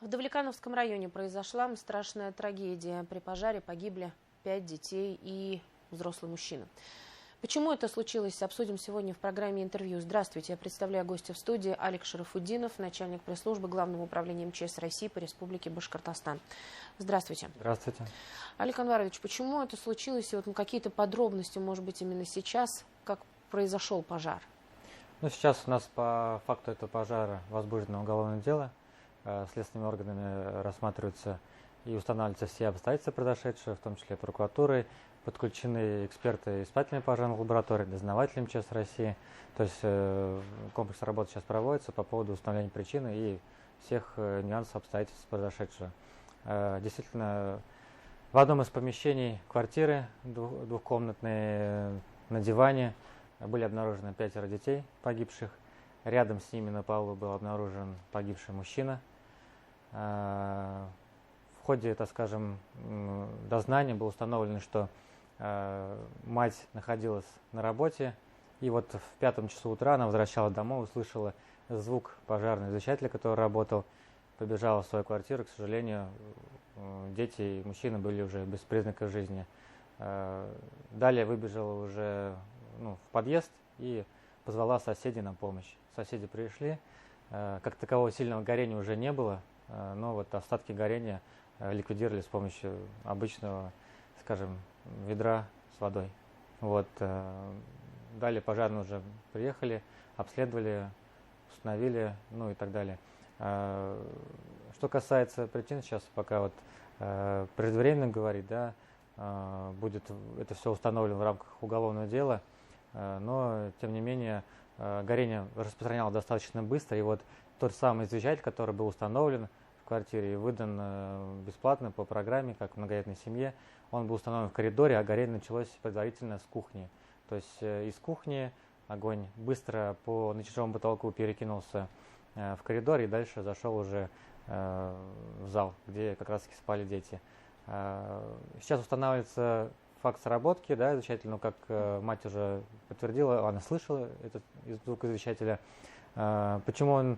В Давлекановском районе произошла страшная трагедия. При пожаре погибли 5 детей и взрослый мужчина. Почему это случилось, обсудим сегодня в программе «Интервью». Здравствуйте, я представляю гостя в студии. Олег Шарафутдинов, начальник пресс-службы Главного управления МЧС России по Республике Башкортостан. Здравствуйте. Здравствуйте. Олег Анварович, почему это случилось? И вот какие-то подробности, может быть, именно сейчас, как произошел пожар? Сейчас у нас по факту этого пожара возбуждено уголовное дело. Следственными органами рассматриваются и устанавливаются все обстоятельства произошедшего, в том числе прокуратурой. Подключены эксперты испытательной пожарной лаборатории, дознаватели МЧС России. То есть комплекс работы сейчас проводится по поводу установления причины и всех нюансов обстоятельств произошедшего. Действительно, в одном из помещений квартиры, двухкомнатной, на диване, были обнаружены 5 детей погибших. Рядом с ними на полу был обнаружен погибший мужчина. В ходе, так скажем, дознания было установлено, что мать находилась на работе, и вот в 5 часу утра она возвращалась домой, услышала звук пожарного извещателя, который работал, побежала в свою квартиру. К сожалению, дети и мужчина были уже без признаков жизни. Далее выбежала уже в подъезд и позвала соседей на помощь. Соседи пришли, как такового сильного горения уже не было, но вот остатки горения ликвидировали с помощью обычного, скажем, ведра с водой. Далее пожарные уже приехали, обследовали, установили, и так далее. Что касается причин, сейчас пока преждевременно говорить, будет это все установлено в рамках уголовного дела, но тем не менее горение распространялось достаточно быстро, и тот самый извещатель, который был установлен в квартире и выдан бесплатно по программе, как в многодетной семье, он был установлен в коридоре, а горение началось предварительно с кухни. То есть из кухни огонь быстро по ночному потолку перекинулся в коридор и дальше зашел уже в зал, где как раз таки спали дети. Сейчас устанавливается факт сработки, извещатель, но как мать уже подтвердила, она слышала этот звук извещателя. Почему он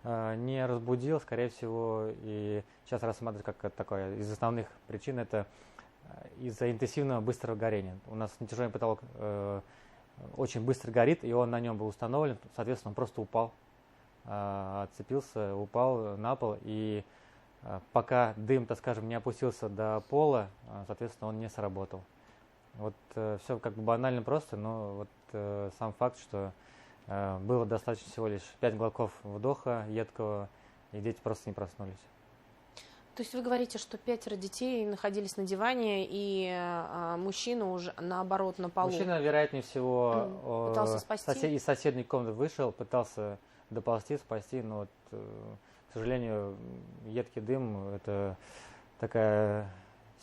не разбудил, скорее всего, и сейчас рассматривается как такое из основных причин, это из-за интенсивного быстрого горения. У нас натяжной потолок очень быстро горит, и он на нем был установлен, соответственно, он просто упал, отцепился, упал на пол, и пока дым, так скажем, не опустился до пола, соответственно, он не сработал. Все как бы банально просто, но сам факт, что было достаточно всего лишь 5 глотков вдоха едкого, и дети просто не проснулись. То есть вы говорите, что 5 детей находились на диване, и мужчина уже наоборот на полу? Мужчина, вероятнее всего, пытался спасти? Из соседней комнаты вышел, пытался доползти, спасти, но, к сожалению, едкий дым – это такая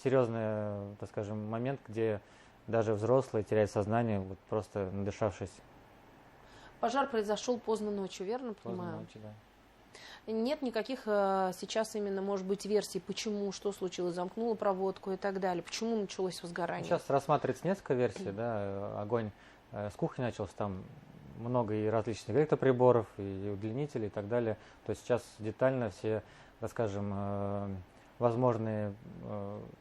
серьезный, так скажем, момент, где даже взрослые теряют сознание, просто надышавшись. Пожар произошел поздно ночью, верно понимаю? Поздно ночью, да. Нет никаких сейчас именно, может быть, версий, почему, что случилось, замкнула проводку и так далее, почему началось возгорание? Сейчас рассматривается несколько версий, огонь с кухни начался, там много и различных электроприборов, и удлинителей и так далее. То есть сейчас детально все, так скажем, возможные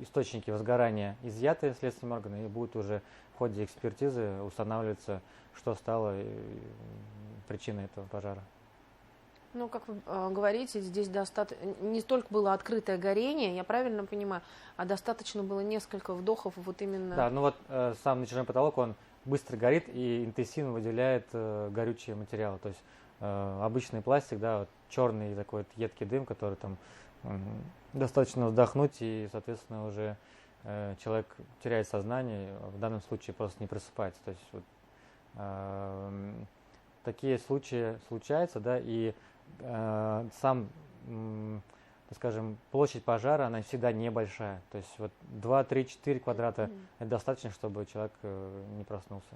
источники возгорания изъяты следственными органами, и будет уже в ходе экспертизы устанавливаться, что стало причиной этого пожара. Как вы говорите, здесь не столько было открытое горение, я правильно понимаю, а достаточно было несколько вдохов именно... Да, сам натяжной потолок, он быстро горит и интенсивно выделяет горючие материалы. То есть обычный пластик, черный такой едкий дым, который там достаточно вдохнуть, и, соответственно, уже человек теряет сознание, в данном случае просто не просыпается. То есть такие случаи случаются, и так скажем, площадь пожара, она всегда небольшая. То есть 2, 3, 4 квадрата это достаточно, чтобы человек не проснулся.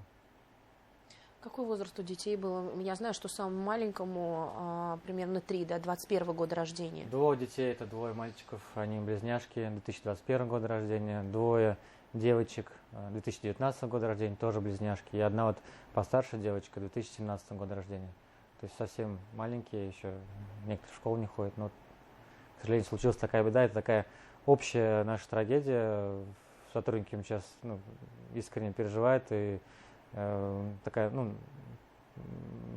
Какой возраст у детей был? Я знаю, что самому маленькому примерно 3, 21 года рождения. 2 детей, это 2 мальчиков, они близняшки, 2021 года рождения, 2 девочек, 2019 года рождения, тоже близняшки, и 1 постарше девочка, 2017 года рождения. То есть совсем маленькие еще, некоторые в школу не ходят, но, к сожалению, случилась такая беда, это такая общая наша трагедия. Сотрудники сейчас искренне переживают, и такая,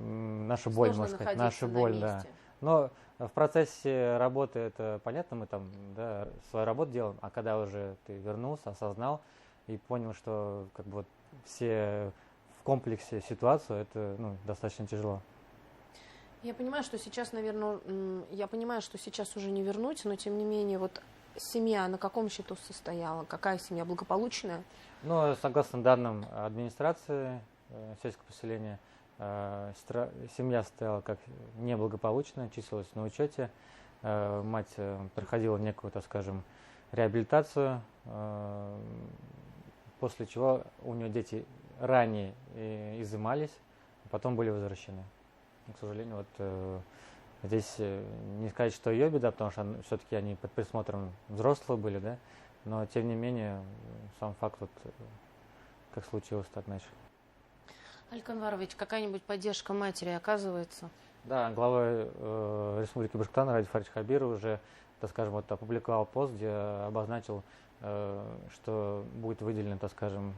наша боль, Сложно можно сказать, находиться наша на боль, да. месте. Но в процессе работы это понятно, мы там, да, свою работу делаем, а когда уже ты вернулся, осознал и понял, что как бы вот все в комплексе ситуацию, это достаточно тяжело. Я понимаю, что сейчас, наверное, уже не вернуть, но тем не менее, вот семья на каком счету состояла? Какая семья? Благополучная? Ну, согласно данным администрации сельского поселения, семья стояла как неблагополучная, числилась на учете. Мать проходила некую, так скажем, реабилитацию, после чего у нее дети ранее изымались, а потом были возвращены. К сожалению, вот здесь не сказать, что ее беда, потому что все-таки они под присмотром взрослые были, да, но тем не менее сам факт, вот, как случилось, так иначе. Олег Анварович, какая-нибудь поддержка матери оказывается? Да, глава Республики Башкортостан Ради Фарич Хабиров уже, так скажем, вот опубликовал пост, где обозначил, что будет выделена, так скажем,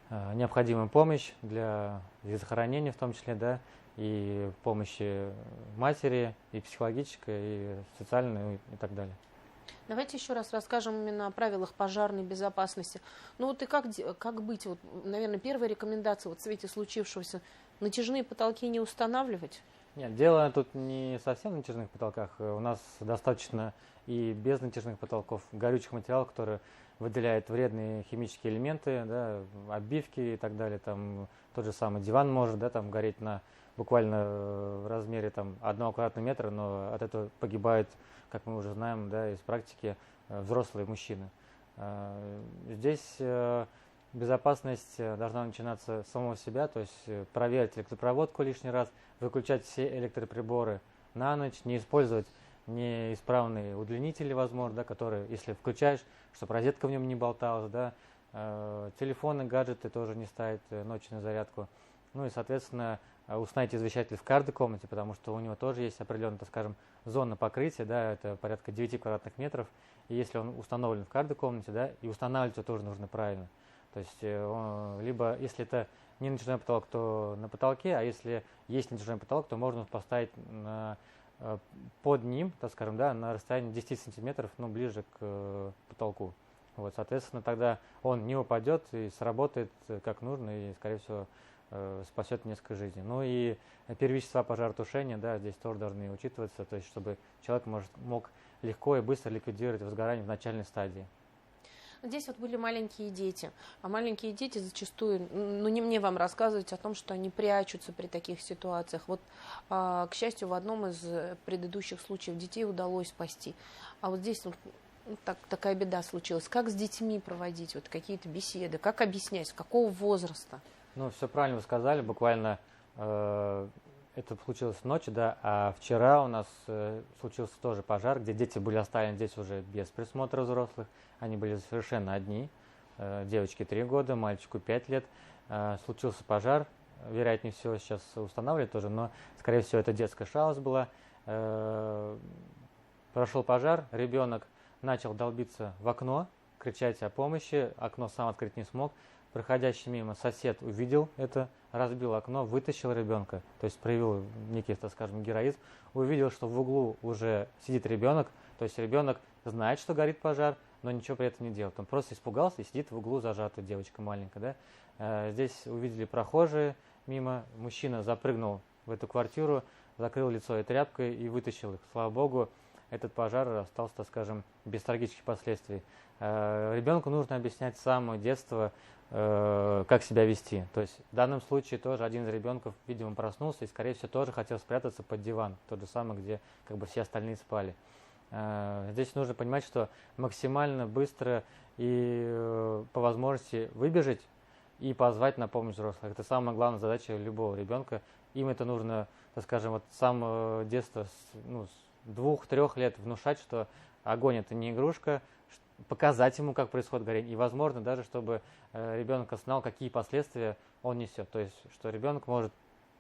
необходимая помощь для захоронения в том числе, да, и помощи матери, и психологической, и социальной, и так далее. Давайте еще раз расскажем именно о правилах пожарной безопасности. Ну вот и как быть? Вот, наверное, первая рекомендация вот в свете случившегося: натяжные потолки не устанавливать? Нет, дело тут не совсем в натяжных потолках. У нас достаточно и без натяжных потолков горючих материалов, которые выделяют вредные химические элементы, да, обивки и так далее. Там тот же самый диван может, да, там гореть буквально в размере там 1 квадратного метра, но от этого погибают, как мы уже знаем, да, из практики, взрослые мужчины. Здесь безопасность должна начинаться с самого себя, то есть проверить электропроводку лишний раз, выключать все электроприборы на ночь, не использовать неисправные удлинители, возможно, да, которые, если включаешь, чтобы розетка в нем не болталась, да, телефоны, гаджеты тоже не ставить ночью на зарядку. Ну и, соответственно, установить извещатель в каждой комнате, потому что у него тоже есть определенная, так скажем, зона покрытия, да, это порядка 9 квадратных метров, и если он установлен в каждой комнате, да, и устанавливать его тоже нужно правильно. То есть, либо, если это не натяжной потолок, то на потолке, а если есть натяжной потолок, то можно поставить под ним, так скажем, да, на расстоянии 10 сантиметров, ближе к потолку. Вот, соответственно, тогда он не упадет и сработает как нужно, и, скорее всего, спасет несколько жизней. Ну и первичества пожаротушения, да, здесь тоже должны учитываться, то есть, чтобы человек мог легко и быстро ликвидировать возгорание в начальной стадии. Здесь вот были маленькие дети, а маленькие дети зачастую, не мне вам рассказывать о том, что они прячутся при таких ситуациях. Вот, к счастью, в одном из предыдущих случаев детей удалось спасти, а вот здесь такая беда случилась. Как с детьми проводить вот какие-то беседы, как объяснять, с какого возраста? Все правильно вы сказали, буквально это случилось ночью, да, а вчера у нас случился тоже пожар, где дети были оставлены здесь уже без присмотра взрослых, они были совершенно одни, девочке 3 года, мальчику 5 лет, случился пожар, вероятнее всего сейчас устанавливают тоже, но скорее всего это детская шалость была, прошел пожар, ребенок начал долбиться в окно, кричать о помощи, окно сам открыть не смог, проходящий мимо сосед увидел это, разбил окно, вытащил ребенка, то есть проявил некий, так скажем, героизм, увидел, что в углу уже сидит ребенок, то есть ребенок знает, что горит пожар, но ничего при этом не делает. Он просто испугался и сидит в углу зажатая девочка маленькая. Да? Здесь увидели прохожие мимо, мужчина запрыгнул в эту квартиру, закрыл лицо и тряпкой и вытащил их. Слава богу, этот пожар остался, так скажем, без трагических последствий. Ребенку нужно объяснять с самого детства, как себя вести. То есть в данном случае тоже один из ребенков, видимо, проснулся и, скорее всего, тоже хотел спрятаться под диван, тот же самый, где как бы все остальные спали. Здесь нужно понимать, что максимально быстро и по возможности выбежать и позвать на помощь взрослых. Это самая главная задача любого ребенка. Им это нужно, так скажем, вот с самого детства, с 2-3 лет внушать, что огонь это не игрушка, показать ему, как происходит горение. И, возможно, даже чтобы ребенок осознал, какие последствия он несет. То есть, что ребенок может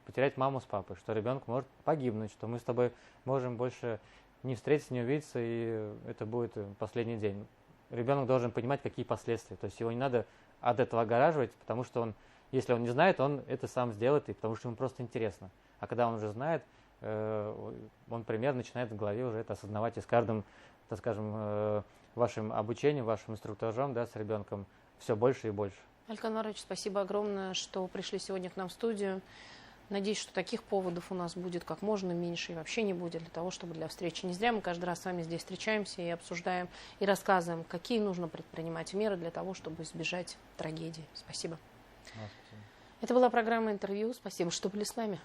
потерять маму с папой, что ребенок может погибнуть, что мы с тобой можем больше не встретиться, не увидеться, и это будет последний день. Ребенок должен понимать, какие последствия. То есть его не надо от этого огораживать, потому что он, если он не знает, он это сам сделает, и потому что ему просто интересно. А когда он уже знает, он примерно начинает в голове уже это осознавать, и с каждым, так скажем, вашим обучением, вашим инструктажом, да, с ребенком все больше и больше. Алькан Марович, спасибо огромное, что пришли сегодня к нам в студию. Надеюсь, что таких поводов у нас будет как можно меньше и вообще не будет для того, чтобы для встречи. Не зря мы каждый раз с вами здесь встречаемся и обсуждаем, и рассказываем, какие нужно предпринимать меры для того, чтобы избежать трагедии. Спасибо. Спасибо. Это была программа «Интервью». Спасибо, что были с нами.